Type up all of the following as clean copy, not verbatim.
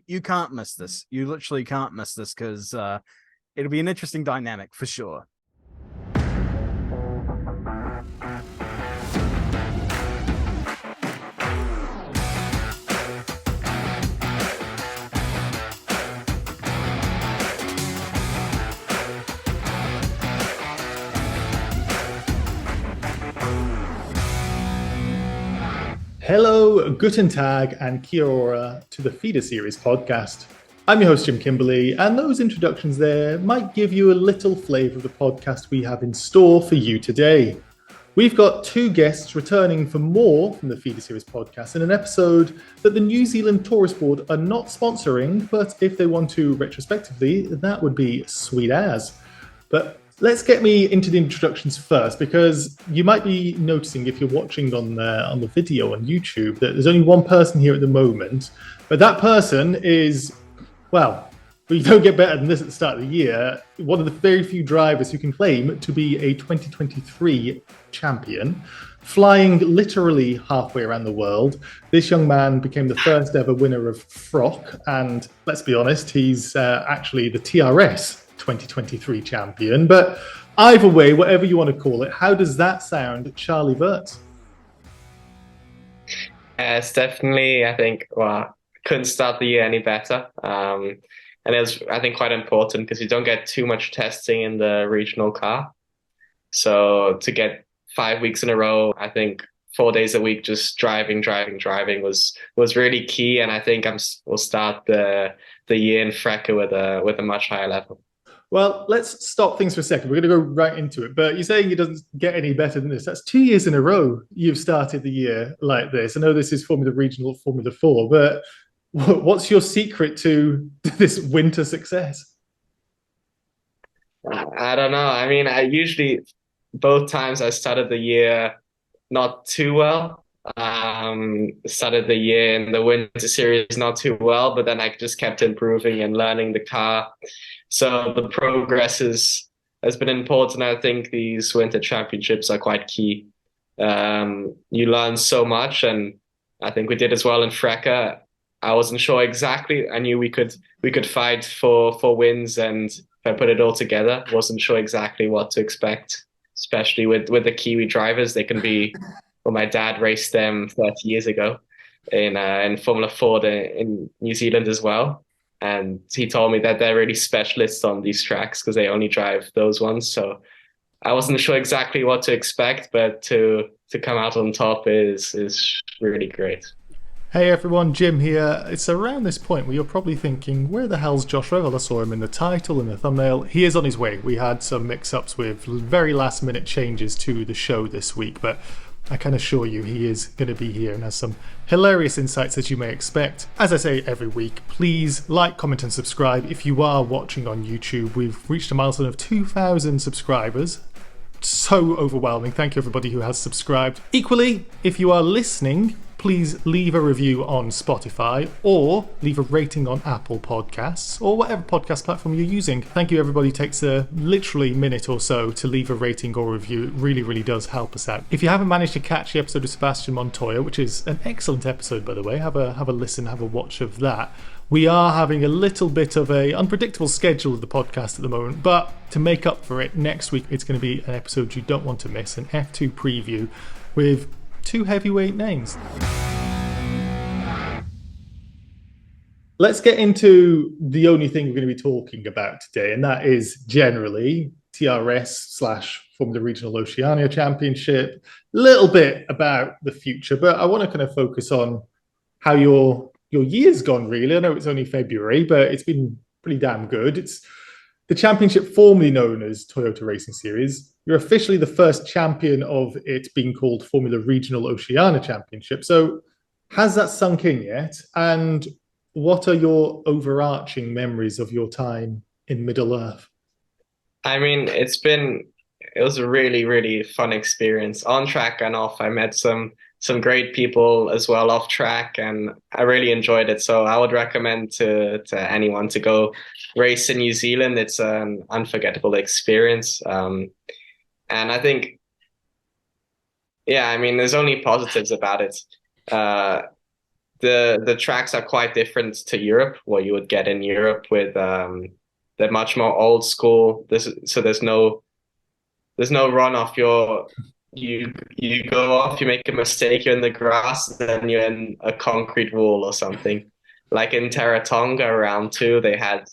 you can't miss this. You literally can't miss this because it'll be an interesting dynamic for sure. Hello, Guten Tag, and Kia ora to the Feeder Series podcast. I'm your host, Jim Kimberley, and those introductions there might give you a little flavour of the podcast we have in store for you today. We've got two guests returning for more from the Feeder Series podcast in an episode that the New Zealand Tourist Board are not sponsoring, but if they want to retrospectively, that would be sweet as. But let's get me into the introductions first, because you might be noticing if you're watching on the video on YouTube that there's only one person here at the moment, but that person is, well, you don't get better than this at the start of the year, one of the very few drivers who can claim to be a 2023 champion, flying literally halfway around the world. This young man became the first ever winner of FROC, and let's be honest, he's actually the TRS 2023 champion. But either way, whatever you want to call it, how does that sound, Charlie Wurz? It's definitely, I think, couldn't start the year any better. And it was, I think, quite important because you don't get too much testing in the regional car. So to get 5 weeks in a row, I think 4 days a week, just driving was really key. And I think we'll start the year in FRECA with a much higher level. Well, let's stop things for a second. We're going to go right into it. But you're saying it doesn't get any better than this. That's 2 years in a row you've started the year like this. I know this is Formula Regional, Formula 4, but what's your secret to this winter success? I don't know. I mean, I usually, both times I started the year not too well. Started the year in the winter series not too well, but then I just kept improving and learning the car. So the progress has been important. I think these winter championships are quite key. You learn so much, and I think we did as well in FRECA. I wasn't sure exactly. I knew we could fight for wins, and if I put it all together, wasn't sure exactly what to expect, especially with the Kiwi drivers. They can be, well, my dad raced them 30 years ago in Formula Ford in New Zealand as well. And he told me that they're really specialists on these tracks because they only drive those ones. So I wasn't sure exactly what to expect, but to come out on top is really great. Hey everyone, Jim here. It's around this point where you're probably thinking, where the hell's Josh Revell? I saw him in the title and the thumbnail. He is on his way. We had some mix-ups with very last minute changes to the show this week, but I can assure you he is going to be here and has some hilarious insights as you may expect. As I say every week, please like, comment and subscribe. If you are watching on YouTube, we've reached a milestone of 2,000 subscribers. So overwhelming. Thank you everybody who has subscribed. Equally, if you are listening, please leave a review on Spotify or leave a rating on Apple Podcasts or whatever podcast platform you're using. Thank you, everybody. It takes a literally minute or so to leave a rating or review. It really, really does help us out. If you haven't managed to catch the episode of Sebastian Montoya, which is an excellent episode, by the way, have a listen, have a watch of that. We are having a little bit of an unpredictable schedule of the podcast at the moment, but to make up for it, next week it's going to be an episode you don't want to miss, an F2 preview with two heavyweight names. Let's get into the only thing we're going to be talking about today, and that is generally TRS/Formula Regional Oceania Championship. A little bit about the future, but I want to kind of focus on how your year's gone, really. I know it's only February, but it's been pretty damn good. It's the championship formerly known as Toyota Racing Series. You're officially the first champion of it being called Formula Regional Oceania Championship. So has that sunk in yet? And what are your overarching memories of your time in Middle Earth? I mean, it was a really, really fun experience on track and off. I met some great people as well off track, and I really enjoyed it. So I would recommend to anyone to go race in New Zealand. It's an unforgettable experience. And I think, yeah, I mean, there's only positives about it. the tracks are quite different to Europe, what you would get in Europe with they're much more old school. There's no run off. You go off, you make a mistake, you're in the grass, then you're in a concrete wall or something. Like in Taratonga round 2, they had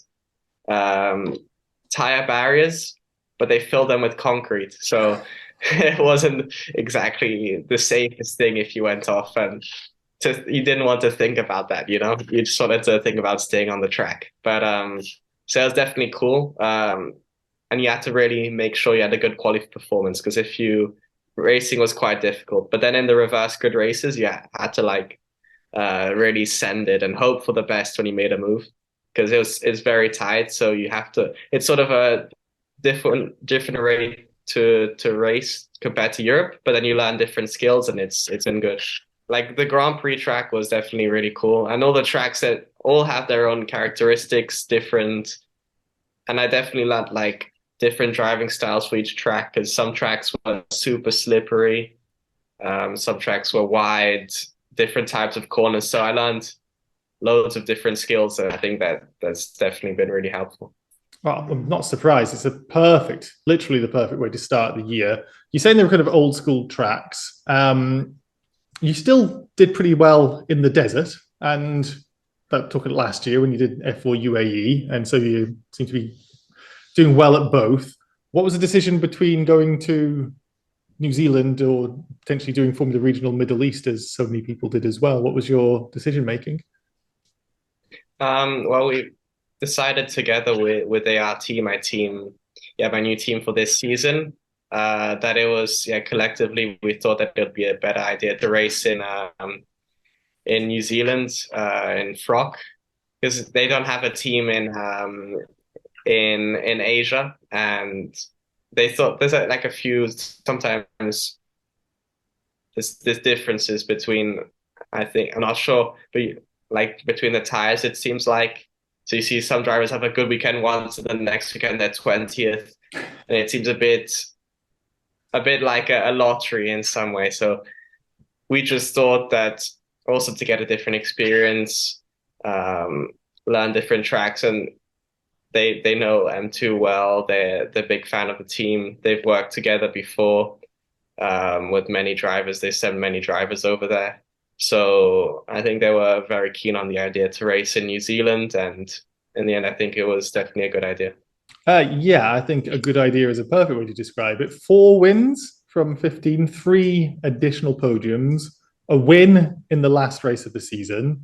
tire barriers, but they filled them with concrete. So it wasn't exactly the safest thing if you went off, and you didn't want to think about that, you know? You just wanted to think about staying on the track. But so it was definitely cool. And you had to really make sure you had a good quality performance, because racing was quite difficult. But then in the reverse grid races, you had to like really send it and hope for the best when you made a move, because it's very tight. So you have to. It's sort of a different way to race compared to Europe. But then you learn different skills, and it's been good. Like the Grand Prix track was definitely really cool, and all the tracks that all have their own characteristics, different. And I definitely learned like different driving styles for each track, because some tracks were super slippery, some tracks were wide, different types of corners. So I learned loads of different skills, and I think that's definitely been really helpful. Well, I'm not surprised. It's literally the perfect way to start the year. You're saying they were kind of old school tracks. You still did pretty well in the desert, and that took it last year when you did F4 UAE, and so you seem to be doing well at both. What was the decision between going to New Zealand or potentially doing Formula Regional Middle East, as so many people did as well? What was your decision making? Well, we decided together with ART, my new team for this season, that it was collectively we thought that it would be a better idea to race in New Zealand, in FROC, because they don't have a team in Asia, and they thought there's like a few sometimes there's differences between, I think, I'm not sure, but like between the tires, it seems like. So you see some drivers have a good weekend once, and the next weekend they're 20th, and it seems a bit like a lottery in some way. So we just thought that also to get a different experience, learn different tracks, and they know M2 well. They're a big fan of the team. They've worked together before with many drivers. They sent many drivers over there. So I think they were very keen on the idea to race in New Zealand, and in the end, I think it was definitely a good idea. Yeah, I think a good idea is a perfect way to describe it. 4 wins from 15, 3 additional podiums, a win in the last race of the season.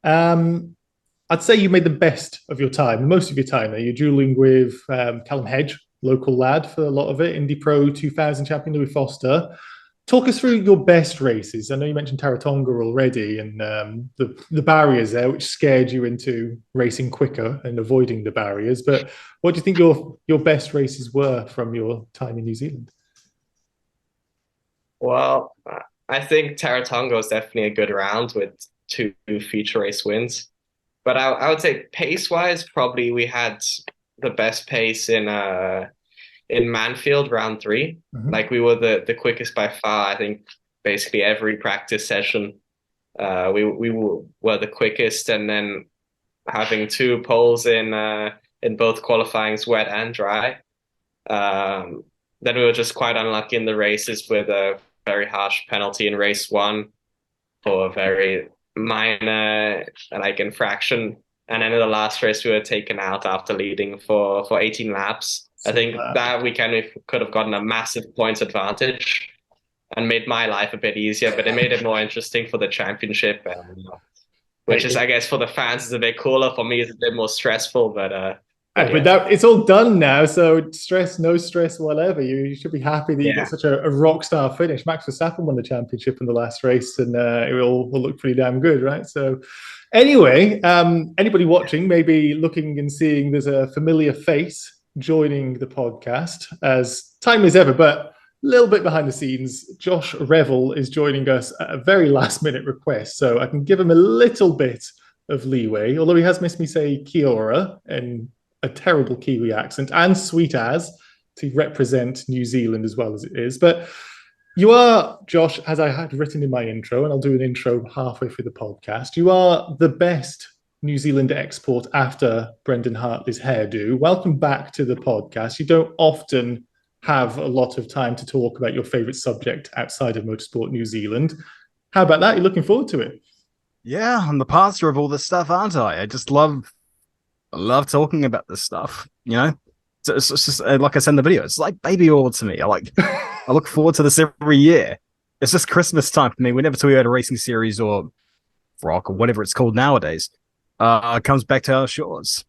I'd say you made the best of your time, most of your time there. You're dueling with Callum Hedge, local lad for a lot of it, Indy Pro 2000 champion Louis Foster. Talk us through your best races. I know you mentioned Taratonga already, and the barriers there, which scared you into racing quicker and avoiding the barriers. But what do you think your best races were from your time in New Zealand? Well, I think Taratonga was definitely a good round with 2 feature race wins. But I would say pace-wise, probably we had the best pace in Manfield round 3. Mm-hmm. Like we were the quickest by far. I think basically every practice session, we were the quickest, and then having 2 poles in both qualifyings, wet and dry. Then we were just quite unlucky in the races with a very harsh penalty in race 1 for a very minor like infraction, and then in the last race we were taken out after leading for 18 laps. I think that weekend we could have gotten a massive points advantage and made my life a bit easier, but it made it more interesting for the championship, which is, I guess, for the fans is a bit cooler. For me, it's a bit more stressful, but it's all done now, so stress, no stress, whatever. You should be happy that you got such a rock star finish. Max Verstappen won the championship in the last race, and it will look pretty damn good, right? So anyway, anybody watching may be looking and seeing there's a familiar face joining the podcast, as timely as ever, but a little bit behind the scenes. Josh Revell is joining us at a very last minute request, so I can give him a little bit of leeway, although he has missed me say Kia ora in a terrible Kiwi accent, and sweet as, to represent New Zealand as well as it is. But You are, Josh, as I had written in my intro, and I'll do an intro halfway through the podcast, you are the best New Zealand export after Brendan Hartley's hairdo. Welcome back to the podcast. You don't often have a lot of time to talk about your favourite subject outside of Motorsport New Zealand. How about that? You're looking forward to it? Yeah, I'm the pastor of all this stuff, aren't I? I love talking about this stuff. It's just like I said in the video. It's like baby oil to me. I look forward to this every year. It's just Christmas time for me. Whenever Toyota Racing Series or FROC or whatever it's called nowadays comes back to our shores.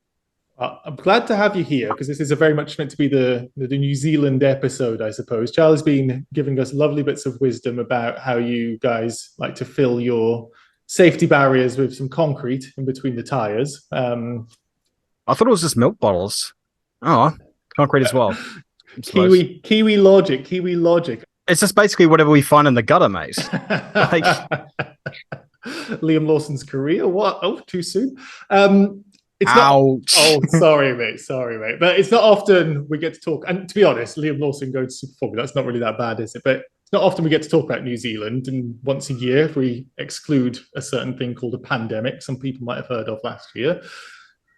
I'm glad to have you here because this is a very much meant to be the New Zealand episode, I suppose. Charlie's been giving us lovely bits of wisdom about how you guys like to fill your safety barriers with some concrete in between the tires. I thought it was just milk bottles. Oh, concrete as well. Kiwi logic. It's just basically whatever we find in the gutter, mate. Liam Lawson's career. What? Oh, too soon. It's Ouch. Oh, sorry, mate. But it's not often we get to talk. And to be honest, Liam Lawson going to Super Formula, that's not really that bad, is it? But it's not often we get to talk about New Zealand. And once a year, if we exclude a certain thing called a pandemic, some people might have heard of last year.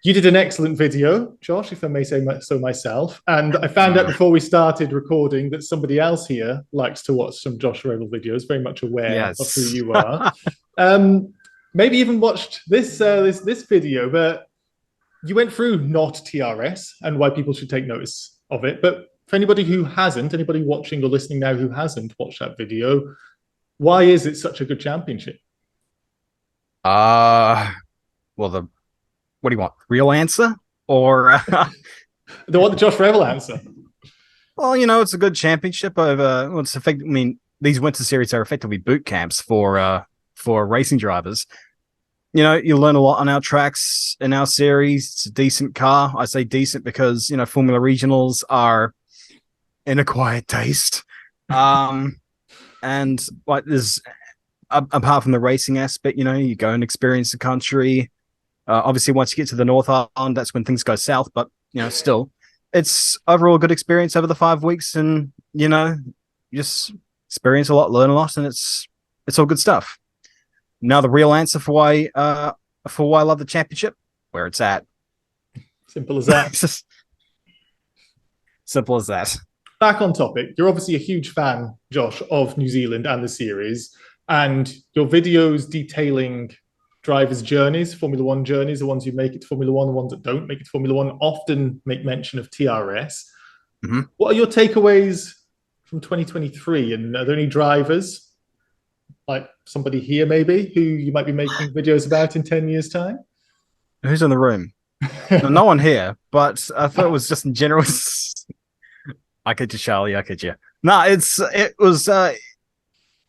You did an excellent video, Josh, if I may say so myself. And I found out before we started recording that somebody else here likes to watch some Josh Revell videos, very much aware of who you are. Maybe even watched this video, but you went through NotTRS and why people should take notice of it. But for anybody watching or listening now who hasn't watched that video, why is it such a good championship? What do you want? Real answer or the one the Josh Revell answer? Well, it's a good championship over. Well, these winter series are effectively boot camps for racing drivers. You learn a lot on our tracks in our series. It's a decent car. I say decent because Formula Regionals are in a quiet taste. And like there's apart from the racing aspect, you go and experience the country. Obviously, once you get to the North Island, that's when things go south. But still, it's overall a good experience over the 5 weeks, and you just experience a lot, learn a lot, and it's all good stuff. Now, the real answer for why I love the championship, where it's at. Simple as that. Simple as that. Back on topic, you're obviously a huge fan, Josh, of New Zealand and the series, and your videos detailing drivers' journeys, Formula One journeys, the ones who make it to Formula One, the ones that don't make it to Formula One, often make mention of TRS. Mm-hmm. What are your takeaways from 2023? And are there any drivers, like somebody here maybe, who you might be making videos about in 10 years' time? Who's in the room? No one here, but I thought it was just in general. I kid you, Charlie, I kid you. No, it was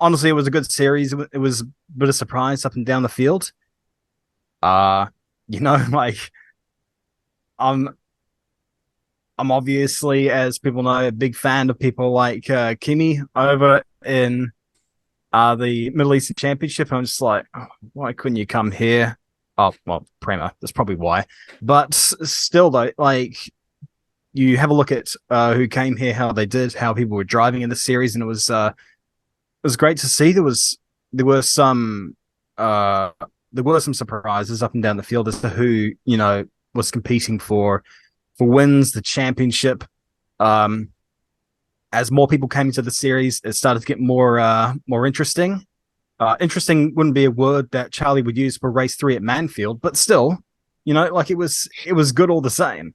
honestly, it was a good series. It was a bit of surprise up and down the field. Like I'm obviously, as people know, a big fan of people like Kiwi over in the Middle Eastern Championship. I'm just like, why couldn't you come here? Oh, well, Prema, that's probably why. But still, though, like you have a look at who came here, how they did, how people were driving in the series, and it was great to see. There were some surprises up and down the field as to who was competing for wins, the championship. As more people came into the series, it started to get more interesting. Interesting wouldn't be a word that Charlie would use for race 3 at Manfield, but still, like it was good all the same.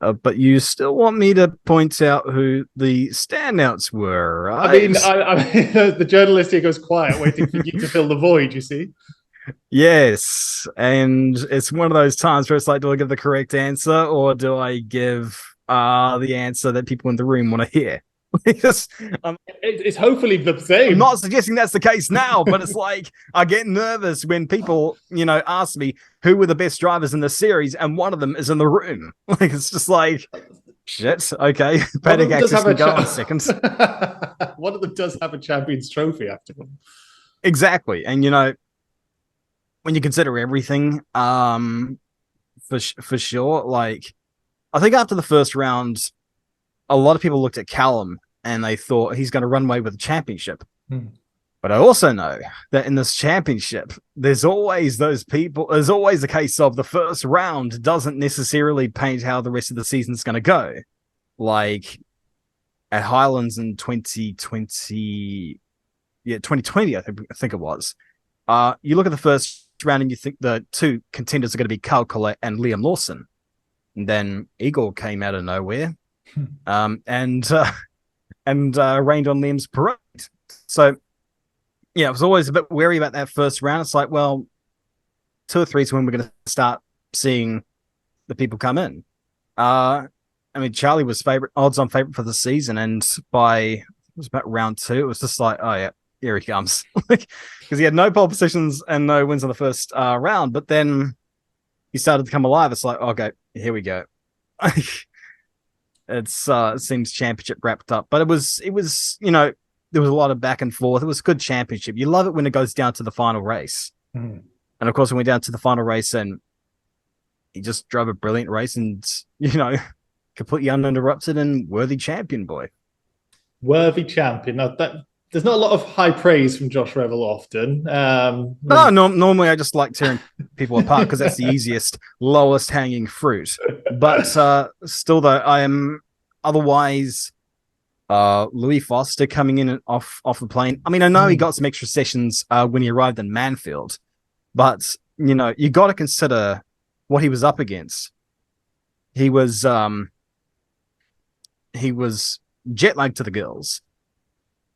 But you still want me to point out who the standouts were, right? I mean, the journalist here goes quiet, waiting for you to fill the void, you see? Yes, and it's one of those times where it's like, do I give the correct answer, or do I give the answer that people in the room want to hear? It's hopefully the same. I'm not suggesting that's the case now, but it's like I get nervous when people, ask me who were the best drivers in the series, and one of them is in the room. Like it's just like, shit. Okay, Paddock access can go on a second. One of them does have a Champions Trophy after them. Exactly, and when you consider everything, for sure, like I think after the first round a lot of people looked at Callum and they thought he's going to run away with the championship. Hmm. But I also know that in this championship, there's always those people. There's always the case of the first round doesn't necessarily paint how the rest of the season's going to go. Like at Highlands in 2020, 2020, I think it was. You look at the first round and you think the two contenders are going to be Carl Collette and Liam Lawson. And then Igor came out of nowhere and rained on Liam's parade. So, yeah, I was always a bit wary about that first round. It's like, well, 2 or 3 is when we're going to start seeing the people come in. I mean, Charlie was odds-on favorite for the season, and it was about round 2, it was just like, oh yeah, here he comes, because he had no pole positions and no wins on the first round. But then he started to come alive. It's like, okay, here we go. It seems championship wrapped up, but it was there was a lot of back and forth. It was a good championship. You love it when it goes down to the final race. And of course, we went down to the final race and he just drove a brilliant race and, completely uninterrupted and worthy champion, boy. Worthy champion. Now, there's not a lot of high praise from Josh Revell often. Normally I just like tearing people apart because that's the easiest, lowest hanging fruit. But still, though, I am otherwise... Louis Foster coming in and off the plane. I mean, I know he got some extra sessions when he arrived in Mansfield, but you got to consider what he was up against. He was jet lagged to the gills.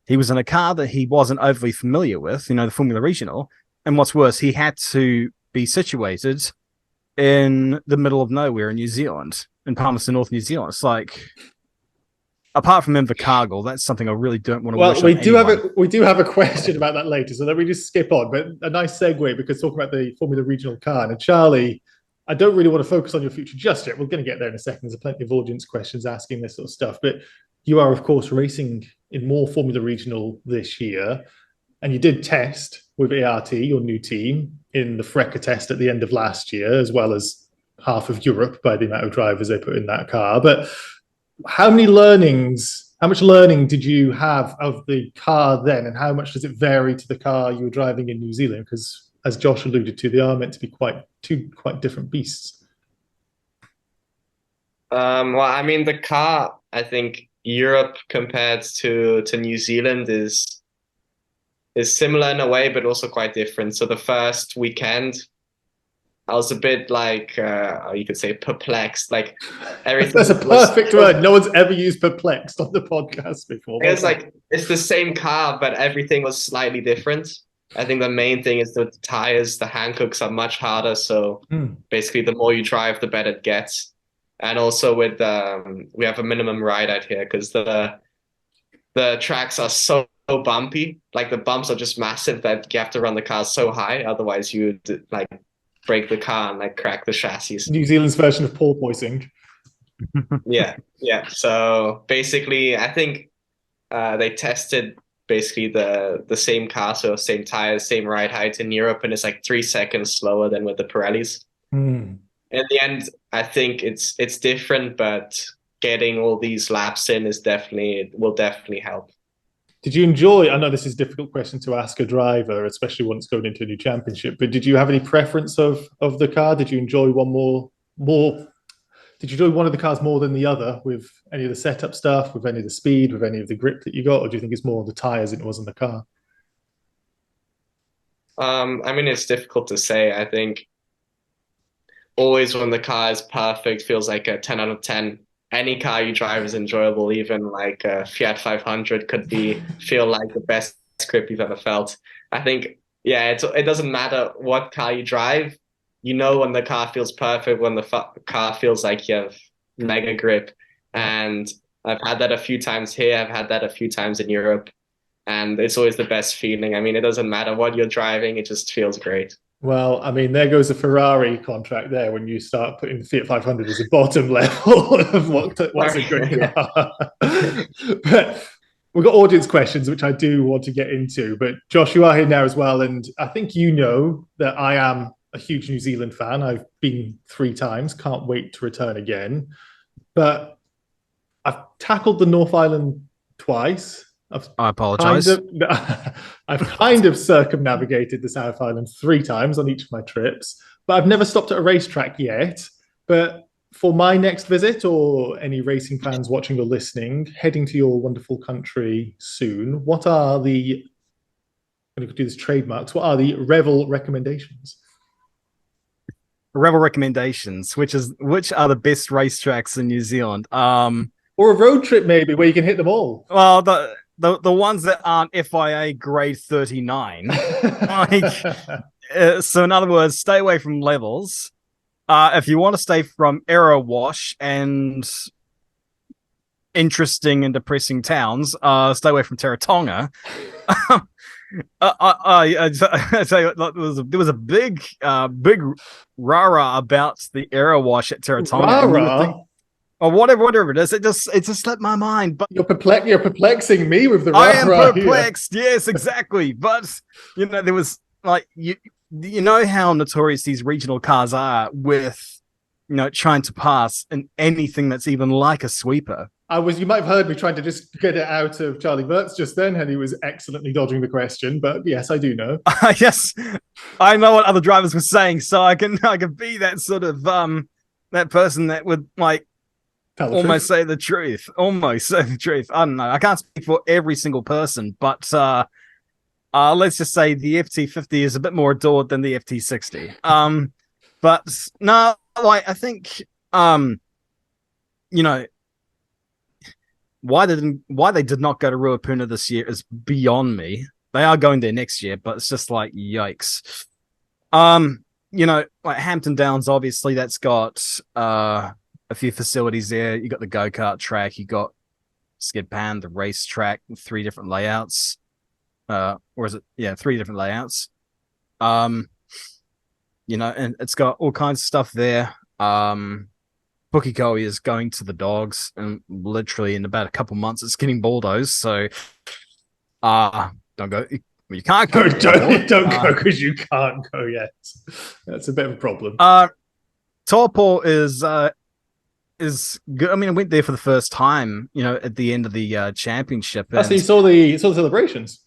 He was in a car that he wasn't overly familiar with, the Formula Regional, and what's worse, he had to be situated in the middle of nowhere in New Zealand, in Palmerston North, New Zealand. It's like, apart from Invercargill, that's something I really don't want to wish on anyone. We do have a question about that later, so let me just skip on. But a nice segue, because talking about the Formula Regional car, and Charlie, I don't really want to focus on your future just yet. We're going to get there in a second. There's plenty of audience questions asking this sort of stuff. But you are, of course, racing in more Formula Regional this year, and you did test with ART, your new team, in the FRECA test at the end of last year, as well as half of Europe by the amount of drivers they put in that car. But how much learning did you have of the car then, and how much does it vary to the car you were driving in New Zealand? Because, as Josh alluded to, they are meant to be two quite different beasts. Well, I mean, the car, I think Europe compared to New Zealand is similar in a way, but also quite different. So the first weekend, I was a bit like, you could say perplexed. Like everything. That's a perfect word. No one's ever used perplexed on the podcast before. It's like, it's the same car, but everything was slightly different. I think the main thing is that the tires, the Hankooks are much harder. So basically the more you drive, the better it gets. And also with, we have a minimum ride out here because the tracks are so bumpy. Like the bumps are just massive that you have to run the car so high. Otherwise you like break the car and like crack the chassis. New Zealand's version of porpoising. Yeah. So basically, I think they tested basically the same car, so same tires, same ride height in Europe, and it's like 3 seconds slower than with the Pirellis. In the end, I think it's different, but getting all these laps in will definitely help. Did you enjoy, I know this is a difficult question to ask a driver, especially once going into a new championship, but did you have any preference of the car? Did you enjoy one did you enjoy one of the cars more than the other, with any of the setup stuff, with any of the speed, with any of the grip that you got, or do you think it's more the tires than it was in the car? I mean, it's difficult to say. I think always when the car is perfect, feels like a 10 out of 10. Any car you drive is enjoyable. Even like a Fiat 500 could feel like the best grip you've ever felt. I think, yeah, it doesn't matter what car you drive. You know when the car feels perfect, when the car feels like you have mega grip. And I've had that a few times here. I've had that a few times in Europe. And it's always the best feeling. I mean, it doesn't matter what you're driving. It just feels great. Well, I mean, there goes a Ferrari contract there when you start putting the Fiat 500 as a bottom level of what's a good car. But we've got audience questions, which I do want to get into. But Josh, you are here now as well. And I think you know that I am a huge New Zealand fan. I've been 3 times. Can't wait to return again. But I've tackled the North Island twice. I apologize. I've kind of circumnavigated the South Island 3 times on each of my trips, but I've never stopped at a racetrack yet. But for my next visit, or any racing fans watching or listening, heading to your wonderful country soon, what are the, I'm going to do this trademarks, what are the Revell recommendations? Revell recommendations, which are the best racetracks in New Zealand? Or a road trip maybe where you can hit them all. Well, the ones that aren't FIA grade 39. So in other words, stay away from levels. If you want to stay from error wash and interesting and depressing towns, stay away from Taratonga. I tell you, there was a big rah-rah about the error wash at Taratonga. Or whatever it is, it just slipped my mind. But you're perplexing me with the rah-rah. I am perplexed. Here. Yes, exactly. But there was like you know how notorious these regional cars are with trying to pass in anything that's even like a sweeper. You might have heard me trying to just get it out of Charlie Wurz just then, and he was excellently dodging the question. But yes, I do know. Yes, I know what other drivers were saying, so I can be that sort of that person that would like almost say the truth. Almost say the truth. I don't know. I can't speak for every single person, but let's just say the FT50 is a bit more adored than the FT60. But no, like I think why they did not go to Ruapuna this year is beyond me. They are going there next year, but it's just like yikes. Like Hampton Downs, obviously that's got a few facilities there. You got the go-kart track, you got Skid Pan, the race track, 3 different layouts. Or is it? Yeah, 3 different layouts. And it's got all kinds of stuff there. Pukekohe is going to the dogs, and literally in about a couple months it's getting bulldozed. So, don't go. You can't go. Don't go because you can't go yet. That's a bit of a problem. Taupo is good. I mean, I went there for the first time, at the end of the championship. So you saw the celebrations.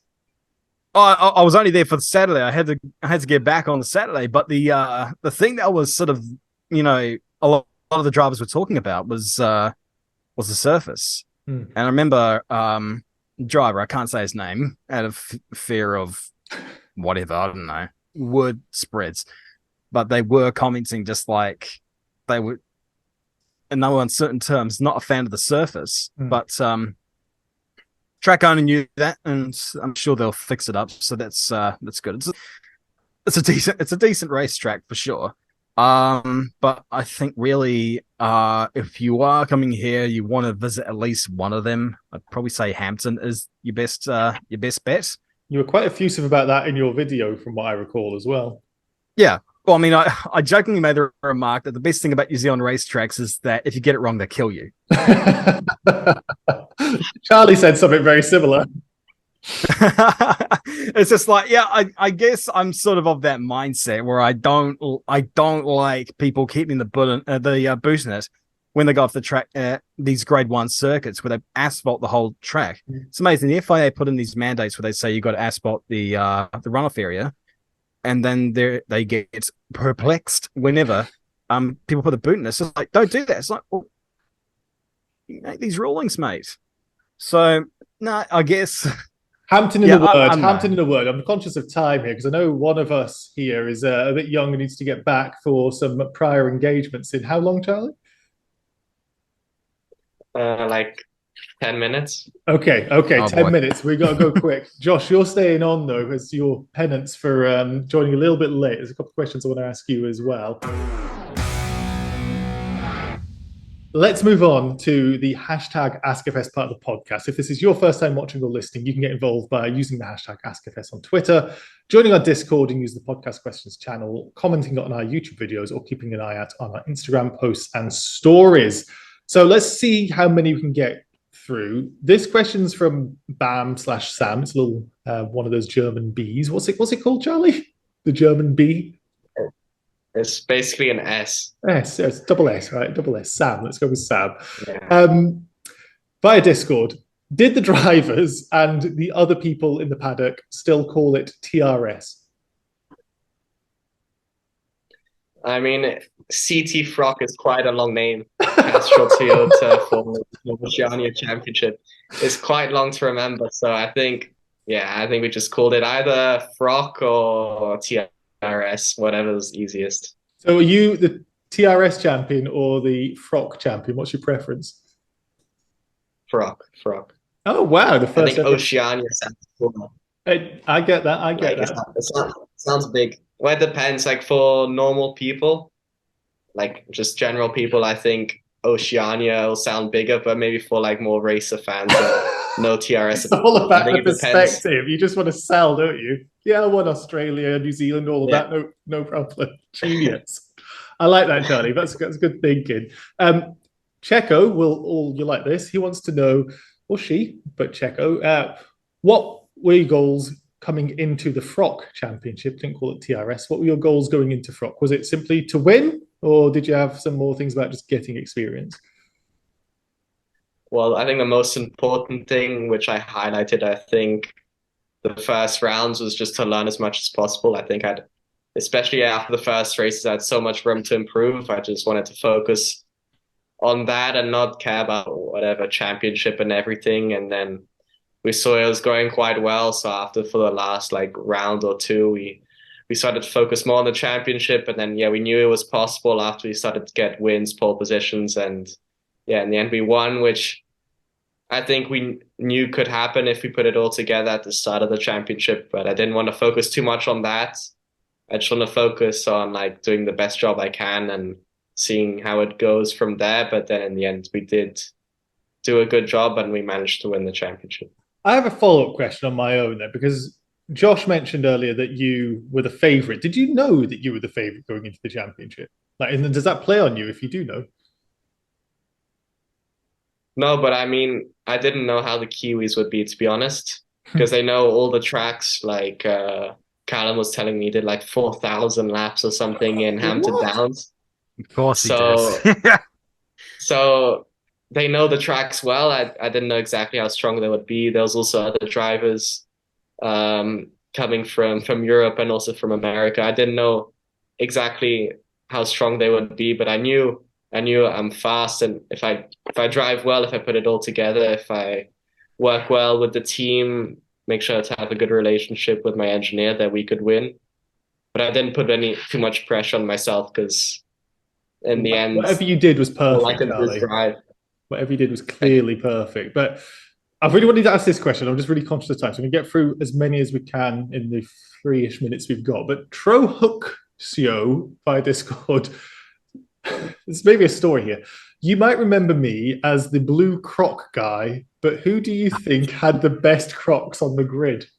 I was only there for the Saturday. I had to get back on the Saturday, but the thing that was sort of a lot of the drivers were talking about was the surface. And I remember driver, I can't say his name out of fear of whatever, I don't know, word spreads, but they were commenting just like they were, and they were on certain terms not a fan of the surface, but track owner knew that, and I'm sure they'll fix it up. So that's good. It's a decent racetrack for sure. But I think really, if you are coming here, you want to visit at least one of them. I'd probably say Hampton is your best bet. You were quite effusive about that in your video, from what I recall as well. Yeah. Well, I mean, I jokingly made the remark that the best thing about New Zealand racetracks is that if you get it wrong, they kill you. Charlie said something very similar. It's just like, yeah, I guess I'm sort of that mindset where I don't like people keeping the boot in it when they go off the track, these grade 1 circuits where they asphalt the whole track. It's amazing. The FIA put in these mandates where they say you got to asphalt the runoff area, and then they get perplexed whenever people put the boot in it. It's just like, don't do that. It's like, well, you make these rulings, mate. So no, I guess. Hampton in a word. Hampton in a word. I'm conscious of time here because I know one of us here is a bit young and needs to get back for some prior engagements. In how long, Charlie? Like 10 minutes. Okay, 10 minutes. We got to go quick. Josh, you're staying on though as your penance for joining a little bit late. There's a couple of questions I want to ask you as well. Let's move on to the hashtag AskFS part of the podcast. If this is your first time watching or listening, you can get involved by using the hashtag AskFS on Twitter, joining our Discord and use the podcast questions channel, commenting on our YouTube videos, or keeping an eye out on our Instagram posts and stories. So let's see how many we can get through. This question's from Bam/Sam. It's a little one of those German Bs. What's it called, Charlie? The German B? It's basically an S. S, it's double S, right? Double S. Sam. Let's go with Sam. Yeah. via Discord, did the drivers and the other people in the paddock still call it TRS? I mean, CTFROC is quite a long name. Castrol Toyota Formula Regional Oceania Championship is quite long to remember. So I think we just called it either FROC or TRS, whatever's easiest. So are you the TRS champion or the FROC champion? What's your preference? FROC. Oh, wow. The first I think Oceania sounds cool. I get that. I get that. It sounds big. Well, it depends. Like for normal people, like just general people, I think Oceania will sound bigger, but maybe for like more racer fans, no TRS. It's all about the perspective. You just want to sell, don't you? Yeah, I want Australia, New Zealand, all of that. No problem. Genius. I like that, Charlie. That's good thinking. Checo you like this. He wants to know, or she, but Checo, what were your goals coming into the FROC championship? Didn't call it TRS. What were your goals going into FROC? Was it simply to win, or did you have some more things about just getting experience? Well, I think the most important thing, which I highlighted, I think the first rounds was just to learn as much as possible. I think especially after the first races, I had so much room to improve. I just wanted to focus on that and not care about whatever championship and everything. And then we saw it was going quite well. So for the last like round or two, we started to focus more on the championship. And then, we knew it was possible after we started to get wins, pole positions. And in the end, we won, which I think we knew could happen if we put it all together at the start of the championship. But I didn't want to focus too much on that. I just want to focus on like doing the best job I can and seeing how it goes from there. But then in the end, we did do a good job and we managed to win the championship. I have a follow-up question on my own there, because Josh mentioned earlier that you were the favorite. Did you know that you were the favorite going into the championship? Like, and does that play on you if you do know? No, but I mean, I didn't know how the Kiwis would be, to be honest, because they know all the tracks. Like Callum was telling me, he did like 4,000 laps or something in Hampton Downs. Of course he does. So they know the tracks well. I didn't know exactly how strong they would be. There was also other drivers coming from Europe and also from America. I didn't know exactly how strong they would be, but I knew I'm fast, and if I drive well, if I put it all together, if I work well with the team, make sure to have a good relationship with my engineer, that we could win. But I didn't put too much pressure on myself, because in the end, whatever you did was perfect. All I could do is drive. Whatever you did was clearly perfect. But I really wanted to ask this question. I'm just really conscious of time, so we can get through as many as we can in the 3-ish minutes we've got. But Trohuxio by Discord, there's maybe a story here. You might remember me as the blue croc guy, but who do you think had the best crocs on the grid?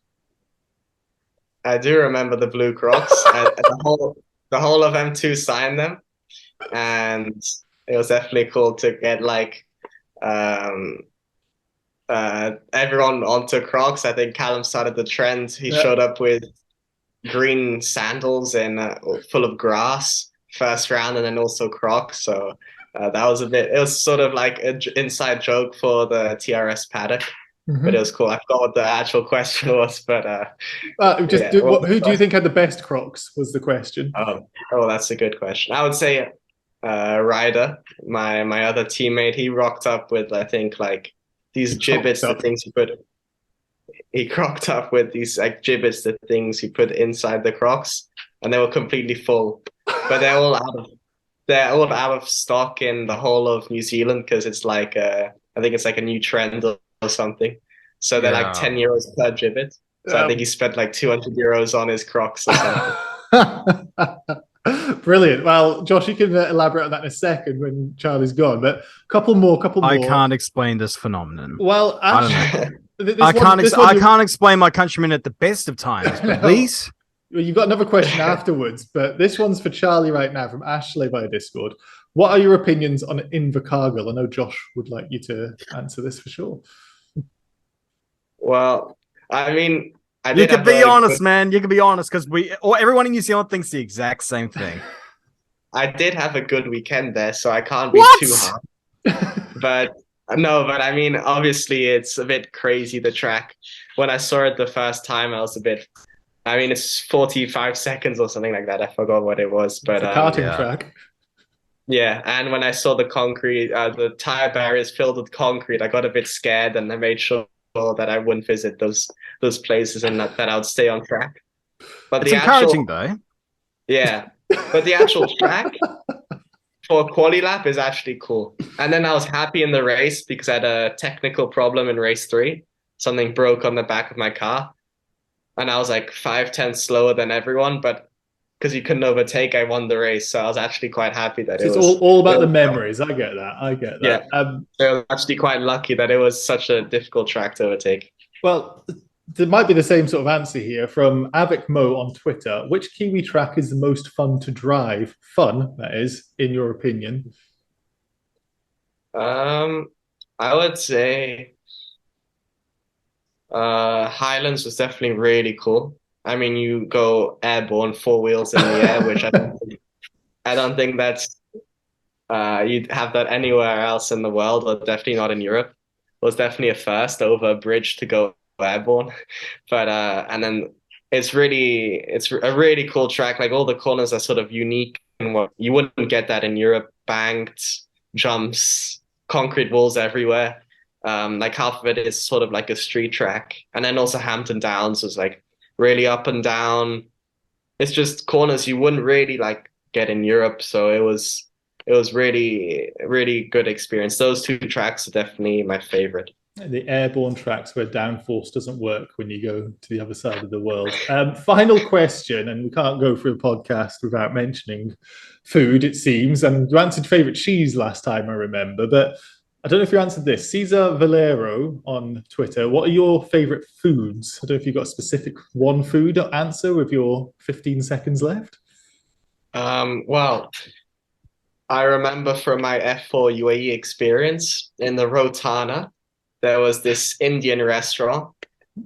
I do remember the blue crocs. The whole of M2 signed them, and it was definitely cool to get like everyone onto Crocs. I think Callum started the trend. He showed up with green sandals and full of grass first round, and then also Crocs. So that was it was sort of like an inside joke for the TRS paddock. But it was cool. I forgot what the actual question was, but who do you think had the best Crocs was the question. Oh, that's a good question. I would say Ryder, my other teammate. He rocked up with, I think, like these gibbets, the things he crocked up with these like gibbets, the things he put inside the Crocs, and they were completely full. But they're all out of stock in the whole of New Zealand, because it's like I think it's like a new trend or something. So they're like €10 per gibbet. So I think he spent like €200 on his Crocs or something. Brilliant. Well, Josh, you can elaborate on that in a second when Charlie's gone. But couple more. I can't explain this phenomenon. Well, I can't explain my countrymen at the best of times, but please. Well, you've got another question afterwards, but this one's for Charlie right now from Ashley via Discord. What are your opinions on Invercargill? I know Josh would like you to answer this for sure. Well, I mean, you can be honest, man. You can be honest, because everyone in New Zealand thinks the exact same thing. I did have a good weekend there, so I can't be too hard. But No, but I mean, obviously, it's a bit crazy, the track. When I saw it the first time, I was a bit. I mean, it's 45 seconds or something like that. I forgot what it was, but It's a karting yeah. track. yeah. And when I saw the concrete, the tire barriers filled with concrete, I got a bit scared, and I made sure that I wouldn't visit those places and that I would stay on track. But It's the encouraging actual, though. yeah, but the actual track for a quali lap is actually cool. And then I was happy in the race because I had a technical problem in race 3. Something broke on the back of my car. And I was like 5/10 slower than everyone, but because you couldn't overtake, I won the race. So I was actually quite happy that It's it was all about the memories. I get that. I get that. yeah. So I was actually quite lucky that it was such a difficult track to overtake. Well, there might be the same sort of answer here from Avik Mo on Twitter. Which Kiwi track is the most fun to drive? Fun, that is, in your opinion. I would say Highlands was definitely really cool. I mean, you go airborne, 4 wheels in the air, which I don't think that's you'd have that anywhere else in the world, or definitely not in Europe. It was definitely a first over a bridge to go airborne. But and then it's a really cool track. Like all the corners are sort of unique, and what you wouldn't get that in Europe. Banked jumps, concrete walls everywhere. Like half of it is sort of like a street track, and then also Hampton Downs was like really up and down. It's just corners you wouldn't really like get in Europe, so it was really good experience. Those 2 tracks are definitely my favorite. The airborne tracks where downforce doesn't work when you go to the other side of the world. Final question, and we can't go through a podcast without mentioning food, it seems. And you answered favourite cheese last time, I remember, but I don't know if you answered this. Cesar Valero on Twitter, what are your favourite foods? I don't know if you've got a specific one food answer with your 15 seconds left. Well, I remember from my F4 UAE experience in the Rotana, there was this Indian restaurant,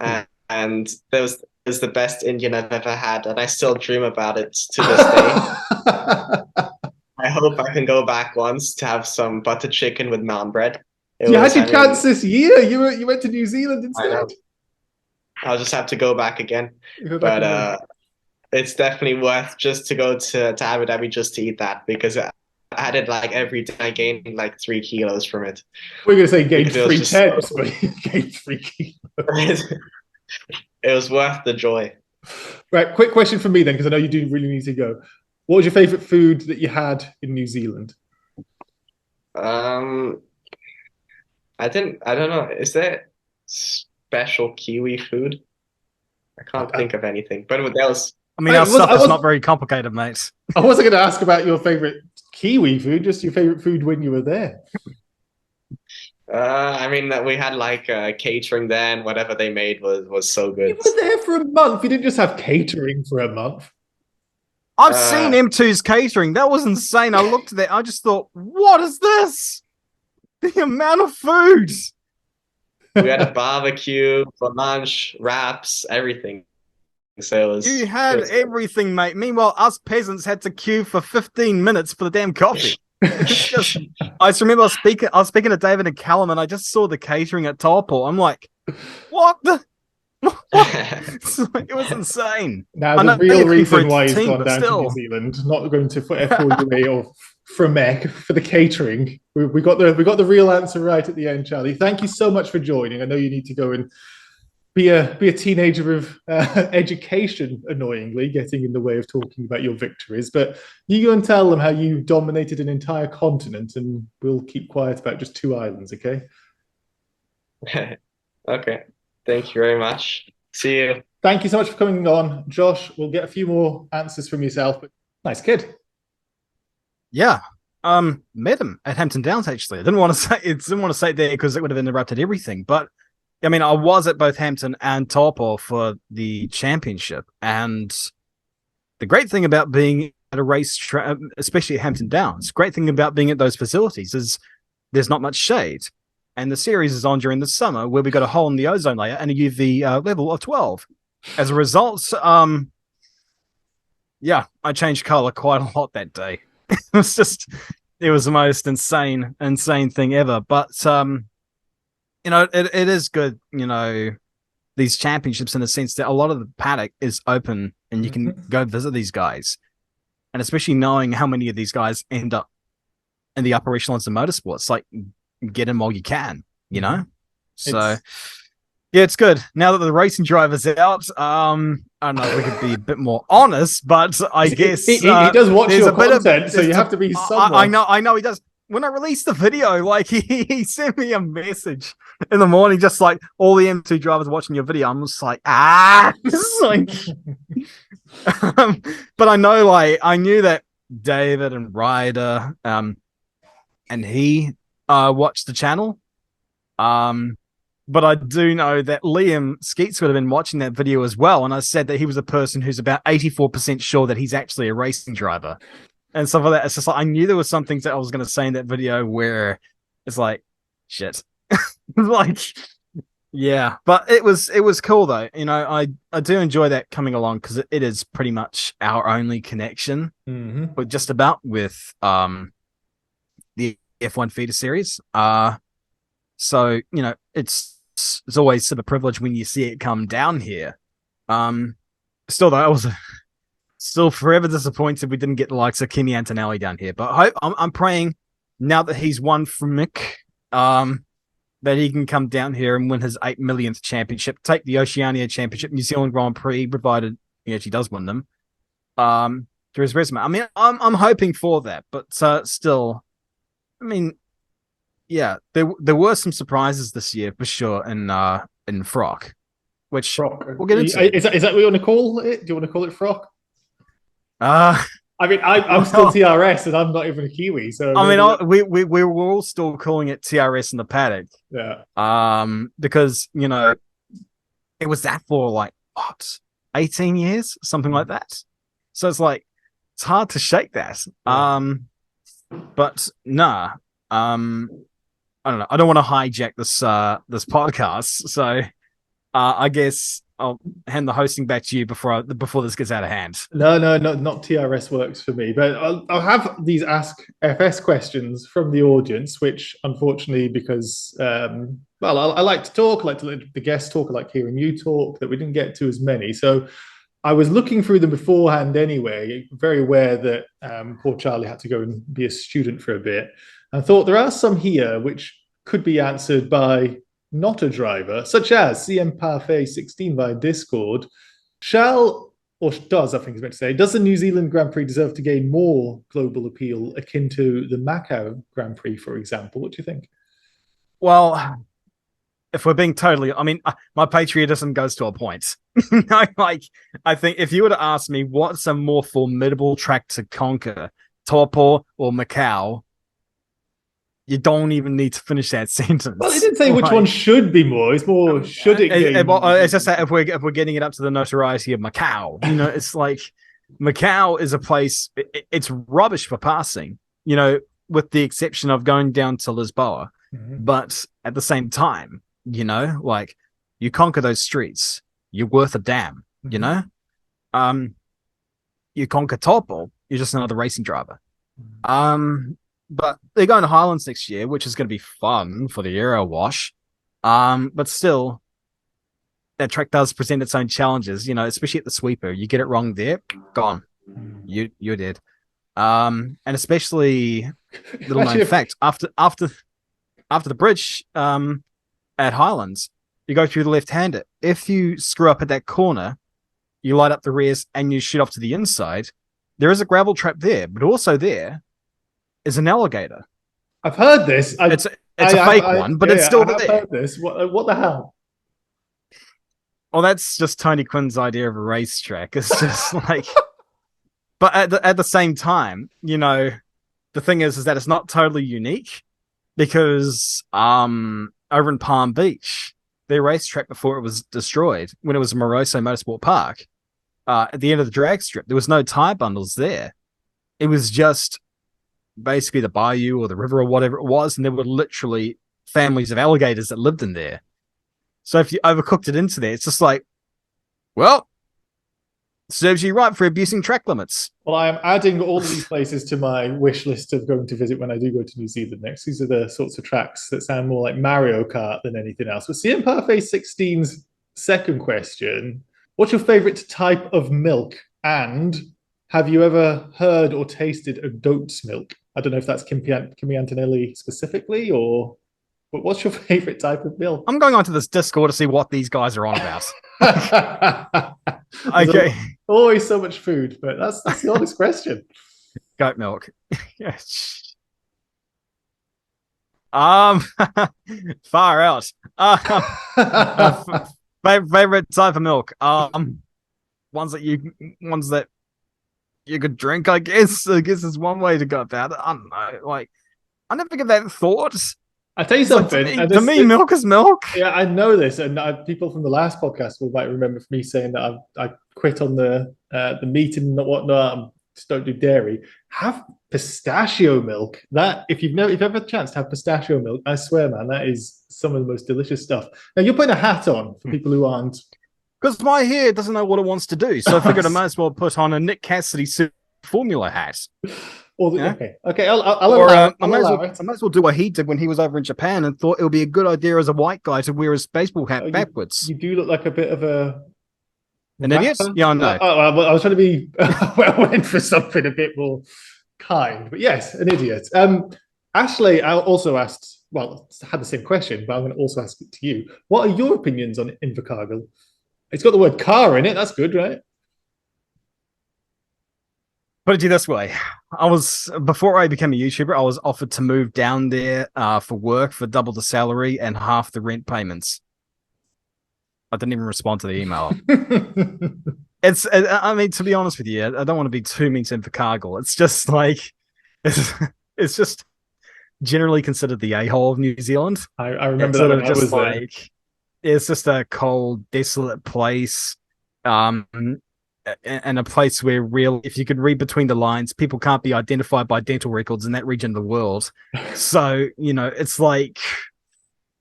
and there was the best Indian I've ever had, and I still dream about it to this day. I hope I can go back once to have some butter chicken with naan bread. You had your chance this year. You went to New Zealand instead. I'll just have to go back again. But it's definitely worth just to go to Abu Dhabi just to eat that, because I had it like every day. I gained like 3 kilos from it. We're going to say gained 3 tenths, but you gained 3 kilos. It was worth the joy. Right, quick question for me then, because I know you do really need to go. What was your favourite food that you had in New Zealand? I don't know. Is there special Kiwi food? I can't think of anything. But there was. I mean, our stuff is not very complicated, mate. I wasn't going to ask about your favourite Kiwi food, just your favourite food when you were there. I mean, we had like catering there, and whatever they made was so good. You were there for a month. You didn't just have catering for a month. I've seen M2's catering. That was insane. I looked at that. I just thought, what is this? The amount of food. We had a barbecue for lunch, wraps, everything. So it was. You had everything, mate. Meanwhile, us peasants had to queue for 15 minutes for the damn coffee. Just, I just remember I was speaking to David and Callum, and I just saw the catering at Taupo. I'm like, what the? It was insane. Now, the real reason why he's gone down to New Zealand, not going to F4 or FRECA for the catering. We got the real answer right at the end, Charlie. Thank you so much for joining. I know you need to go and be a teenager with education, annoyingly, getting in the way of talking about your victories. But you go and tell them how you dominated an entire continent, and we'll keep quiet about just 2 islands, okay? Okay. Thank you very much. See you. Thank you so much for coming on, Josh. We'll get a few more answers from yourself. But nice kid. Yeah. Met him at Hampton Downs, actually. I didn't want to say it there because it would have interrupted everything. But I mean, I was at both Hampton and Taupo for the championship. And the great thing about being at a race, especially at Hampton Downs, great thing about being at those facilities is there's not much shade. And the series is on during the summer, where we got a hole in the ozone layer and a UV level of 12. As a result, yeah, I changed color quite a lot that day. It was the most insane thing ever. But it is good, these championships in the sense that a lot of the paddock is open and you can go visit these guys. And especially knowing how many of these guys end up in the upper echelons of motorsports, like get in while you can, So yeah, it's good. Now that the racing driver's out, I don't know if we could be a bit more honest, but I guess he does watch your content, so you have to be someone. I know he does. When I released the video, like he sent me a message in the morning, just like all the M2 drivers watching your video. I'm just like, like, but I know, like, I knew that David and Ryder, and he watched the channel. But I do know that Liam Skeets would have been watching that video as well. And I said that he was a person who's about 84% sure that he's actually a racing driver. And stuff like that. It's just like I knew there was some things that I was going to say in that video where it's like, shit, like, yeah. But it was cool though. I do enjoy that coming along because it is pretty much our only connection, but just about with the F1 feeder series. So it's always sort of a privilege when you see it come down here. Still though, I was still forever disappointed we didn't get the likes of Kimi Antonelli down here. But I'm praying now that he's won from Mick, that he can come down here and win his 8 millionth championship, take the Oceania Championship, New Zealand Grand Prix, provided he actually does win them, through his resume. I mean, I'm hoping for that, but still, I mean, yeah, there were some surprises this year for sure in FROC, which we'll get into. Is that what you want to call it? Do you want to call it FROC? I mean, I'm still TRS and I'm not even a Kiwi. So I mean, we were all still calling it TRS in the paddock. Yeah. Because it was that for like what 18 years, something like that. So it's like it's hard to shake that. But nah. I don't know. I don't want to hijack this podcast, so I guess I'll hand the hosting back to you before this gets out of hand. No, not TRS works for me. But I'll have these AskFS questions from the audience, which unfortunately, because I like to talk, I like to let the guests talk, I like hearing you talk, that we didn't get to as many. So I was looking through them beforehand anyway, very aware that poor Charlie had to go and be a student for a bit. I thought there are some here which could be answered by not a driver, such as CM Parfait 16 via Discord. Does the New Zealand Grand Prix deserve to gain more global appeal akin to the Macau Grand Prix, for example? What do you think? Well, if we're being totally, I mean, my patriotism goes to a point. Like, I think if you were to ask me what's a more formidable track to conquer, Taupo or Macau, you don't even need to finish that sentence. Well, he didn't say which one should be more. It's more should it be. It's just that if we're getting it up to the notoriety of Macau, it's like Macau is a place. It's rubbish for passing, with the exception of going down to Lisboa. But at the same time, like you conquer those streets, you're worth a damn. You conquer Taupo, you're just another racing driver. But they're going to Highlands next year, which is going to be fun for the Euro wash. But still, that track does present its own challenges, especially at the sweeper. You get it wrong there, gone. You're dead. And especially, little known fact, after the bridge at Highlands, you go through the left-hander. If you screw up at that corner, you light up the rears and you shoot off to the inside. There is a gravel trap there, but also there is an alligator. I've heard this. It's a fake one, but it's still there. I've heard this. What the hell? Well, that's just Tony Quinn's idea of a racetrack. It's just like, but at the same time, the thing is that it's not totally unique because over in Palm Beach, their racetrack before it was destroyed, when it was Moroso Motorsport Park, at the end of the drag strip, there was no tire bundles there. It was just basically the bayou or the river or whatever it was, and there were literally families of alligators that lived in there. So if you overcooked it into there, it's just like, well, serves you right for abusing track limits. Well, I am adding all of these places to my wish list of going to visit when I do go to New Zealand next. These are the sorts of tracks that sound more like Mario Kart than anything else. But CM Parfait 16's second question, what's your favorite type of milk? And have you ever heard or tasted a goat's milk? I don't know if that's Kimi Antonelli specifically, or but what's your favorite type of milk? I'm going onto this Discord to see what these guys are on about. Okay. Always so much food, but that's the honest question. Goat milk. Far out. Favorite type of milk. Ones that you could drink, I guess. I guess is one way to go about it. I don't know. Like, I never give that thought. I'll tell you something. Like, to me, milk is milk. Yeah, I know this, and people from the last podcast might remember me saying that I quit on the meat and whatnot. Just don't do dairy. Have pistachio milk. That if you've ever had a chance to have pistachio milk, I swear, man, that is some of the most delicious stuff. Now you're putting a hat on for people who aren't. Because my hair doesn't know what it wants to do, so I figured I might as well put on a Nick Cassidy Formula hat. Okay. I might as well do what he did when he was over in Japan and thought it would be a good idea as a white guy to wear his baseball hat backwards. You do look like a bit of an idiot? Yeah, I know. I was trying to be I went for something a bit more kind, but yes, an idiot. Ashley, I also asked, well, I had the same question, but I'm going to also ask it to you. What are your opinions on Invercargill? It's got the word car in it. That's good, right? Put it to you this way. Before I became a YouTuber, I was offered to move down there for work for double the salary and half the rent payments. I didn't even respond to the email. I mean, to be honest with you, I don't want to be too mean to Invercargill. It's just like, it's just generally considered the a-hole of New Zealand. I remember that when I was there. It's just a cold, desolate place. And a place where if you could read between the lines, people can't be identified by dental records in that region of the world. So, it's like,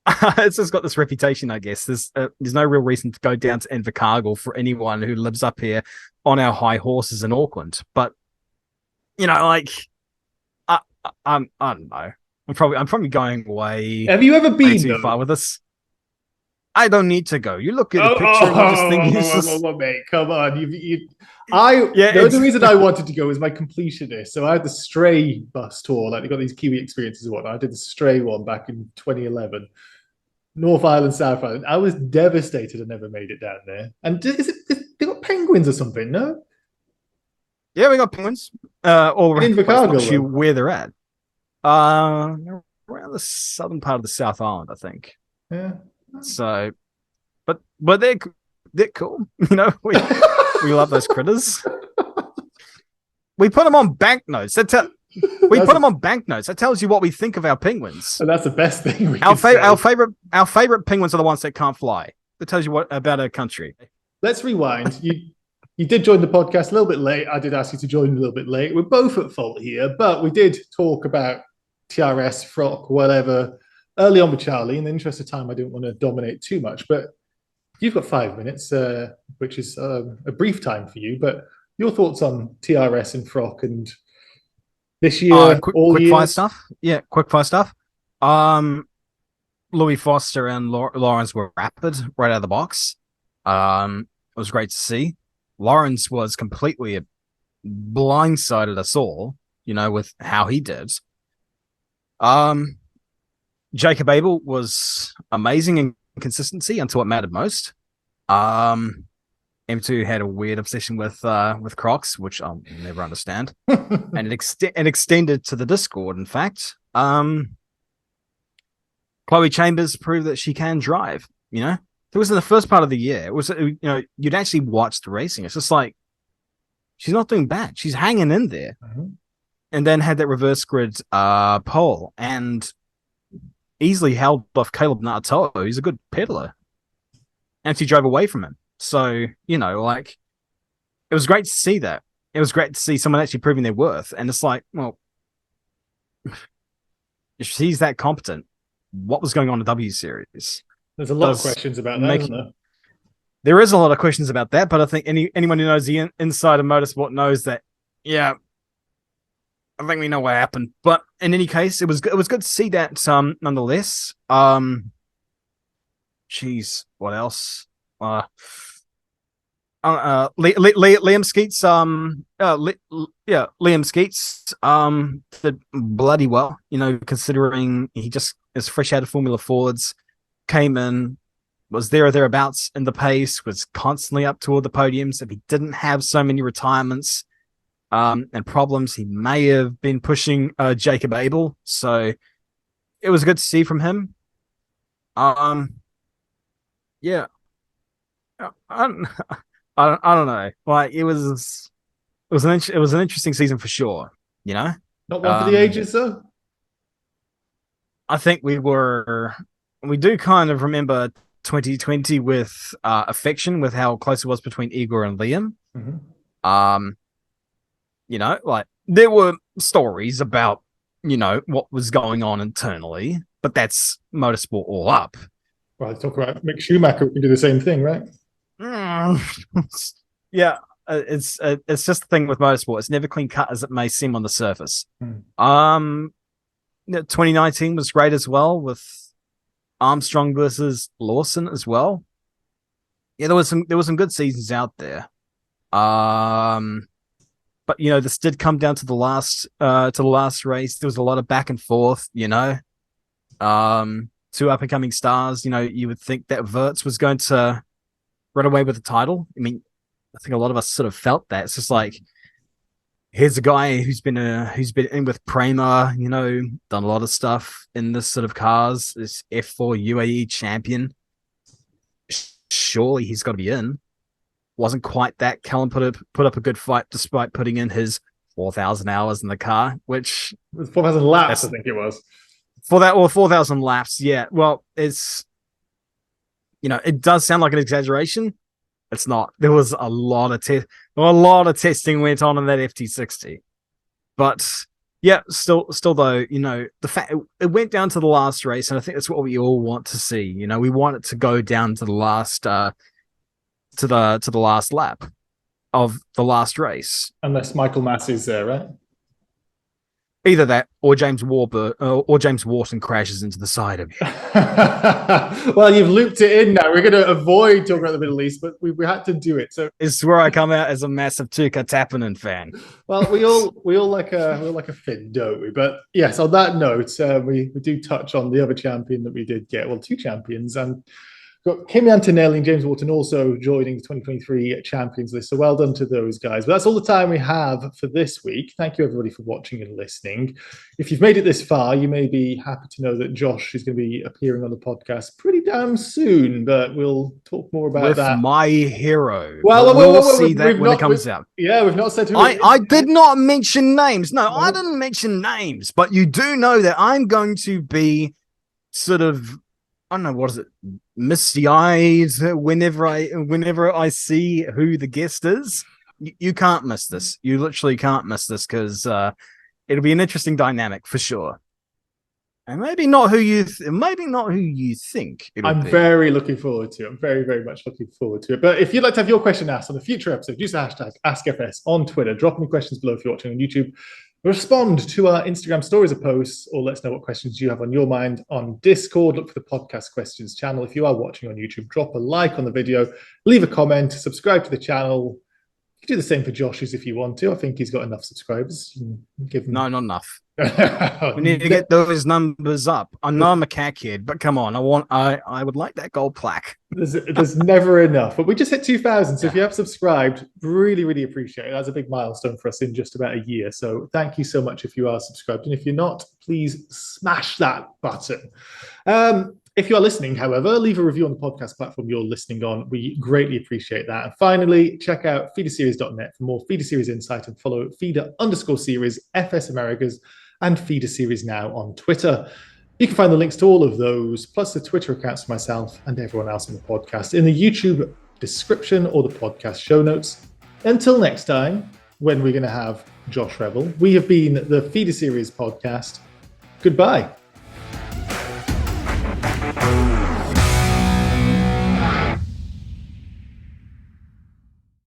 it's just got this reputation, I guess. There's no real reason to go down to Invercargill for anyone who lives up here on our high horses in Auckland. But, like, I don't know. I'm probably going way. Have you ever been too far with this? I don't need to go. You look at the picture and you just think mate, come on. The only reason I wanted to go was my completionist. So I had the Stray bus tour, like they got these Kiwi experiences and whatnot. I did the Stray one back in 2011. North Island, South Island. I was devastated I never made it down there. And they got penguins or something, no? Yeah, we got penguins. Or in Invercargill, where they're at. Around the southern part of the South Island, I think. Yeah. So, but they're cool. We love those critters. We put them on banknotes. That tells you what we think of our penguins. And that's the best thing. Our favorite penguins are the ones that can't fly. That tells you what about our country. Let's rewind. You did join the podcast a little bit late. I did ask you to join a little bit late. We're both at fault here, but we did talk about TRS, FROC, whatever. Early on with Charlie. In the interest of time, I didn't want to dominate too much, but you've got 5 minutes, which is a brief time for you. But your thoughts on TRS and FROC and this year, quick fire stuff. Yeah, quick fire stuff. Louis Foster and Lawrence were rapid right out of the box. It was great to see. Lawrence was completely blindsided us all, with how he did. Jacob Abel was amazing in consistency until it mattered most. M2 had a weird obsession with Crocs, which I'll never understand. And it extended to the Discord, in fact. Chloe Chambers proved that she can drive, It was in the first part of the year. It was, you'd actually watch the racing. It's just like, she's not doing bad. She's hanging in there. Mm-hmm. And then had that reverse grid pole and easily held off Caleb Nartoa. He's a good peddler. And she drove away from him. So, it was great to see that. It was great to see someone actually proving their worth. And it's like, well, if she's that competent, what was going on in the W Series? There's a lot of questions about that, isn't there? There is a lot of questions about that, but I think anyone who knows the inside of motorsport knows that, yeah, I think we know what happened. But in any case, it was good to see that nonetheless. Jeez, what else? Liam Skeets, Liam Skeets, did bloody well, considering he just is fresh out of Formula Fords, came in, was there or thereabouts in the pace, was constantly up toward the podiums. If he didn't have so many retirements and problems, he may have been pushing Jacob Abel. So it was good to see from him. Yeah, I don't know. Like it was an interesting season for sure. Not one for the ages, though. I think we do kind of remember 2020 with affection, with how close it was between Igor and Liam. Mm-hmm. Like there were stories about what was going on internally, but that's motorsport all up. Well, talk about Mick Schumacher, we can do the same thing, right? Yeah, it's just the thing with motorsport. It's never clean cut as it may seem on the surface. 2019 was great as well, with Armstrong versus Lawson as well. Yeah, there was some good seasons out there. But this did come down to the last race. There was a lot of back and forth. Two up and coming stars. You would think that Wurz was going to run away with the title. I mean, I think a lot of us sort of felt that. It's just like, here's a guy who's been in with Prema, done a lot of stuff in this sort of cars, this F4 UAE champion. Surely he's got to be in. Wasn't quite that. Callum put up a good fight despite putting in his 4,000 hours in the car, which it was 4,000 laps, I think it was. For that, or 4,000 laps, yeah. Well, it's it does sound like an exaggeration. It's not. There was a lot of testing went on in that FT60, but yeah, still though, the fact it went down to the last race, and I think that's what we all want to see. We want it to go down to the last to the last lap of the last race, unless Michael Massey's there, right? Either that, or James Wharton crashes into the side of you. Well, you've looped it in now. We're going to avoid talking about the Middle East, but we had to do it. So it's where I come out as a massive Tuka Tappinen fan. Well, we all like a Finn, don't we? But yes, on that note, we do touch on the other champion that we did get. Well, two champions, and got Kimi Antonelli and James Wharton also joining the 2023 champions list. So well done to those guys. But that's all the time we have for this week. Thank you, everybody, for watching and listening. If you've made it this far, you may be happy to know that Josh is going to be appearing on the podcast pretty damn soon, but we'll talk more about that. With my hero. Well, we'll see that when it comes out. Yeah, we've not said who I did not mention names. No, I didn't mention names, but you do know that I'm going to be sort of, I don't know, what is it? Misty-eyed whenever I see who the guest is. You can't miss this. You literally can't miss this, because it'll be an interesting dynamic for sure. And maybe not who you think it'll I'm be. Very looking forward to it. I'm very, very much looking forward to it. But if you'd like to have your question asked on a future episode, use the hashtag AskFS on Twitter. Drop any questions below if you're watching on YouTube. Respond to our Instagram stories or posts, or let us know what questions you have on your mind on Discord. Look for the podcast questions channel. If you are watching on YouTube, drop a like on the video, leave a comment, subscribe to the channel. You can do the same for Josh's if you want to. I think he's got enough subscribers. No, not enough. We need to get those numbers up. I know I'm a cackhead, but come on, I would like that gold plaque. There's never enough. But we just hit 2,000, so if you have subscribed, really, really appreciate it. That's a big milestone for us in just about a year. So thank you so much if you are subscribed. And if you're not, please smash that button. If you are listening, however, leave a review on the podcast platform you're listening on. We greatly appreciate that. And finally, check out feederseries.net for more Feeder Series insight, and follow Feeder_Series, FS Americas, and Feeder Series Now on Twitter. You can find the links to all of those, plus the Twitter accounts for myself and everyone else on the podcast, in the YouTube description or the podcast show notes. Until next time, when we're going to have Josh Revell, we have been the Feeder Series podcast. Goodbye.